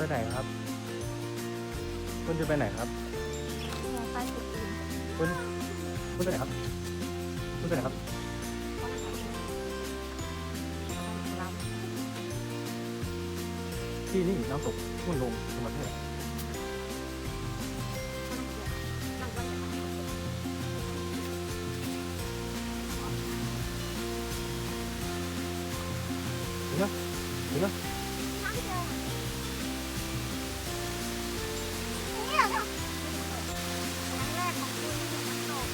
ไหนครับคุณจะไปไหนครับ เนี่ยไปสุดอื่น คุณไปไหนครับคุณไปไหนครับ ลำ ที่นี่น้ำตกทุ่นลงจังหวัดแพร่ นั่งก็อย่างนั้น ถึงแล้วถึงแล้ว นั่งเดียวเนี่ยครั้งแรกของคุณที่เห็นน้ำตก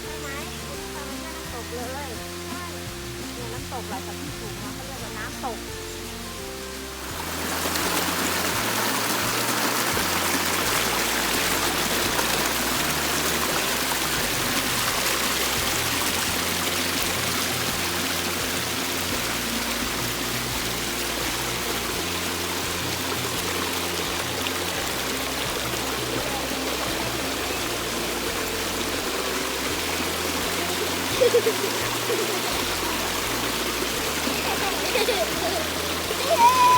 ใช่ไหมคุณทำเนี่ยน้ำตกเลยใช่เนี่ยน้ำตกไหลจากที่สูงมาเขาเรียกว่าน้ำตก เย้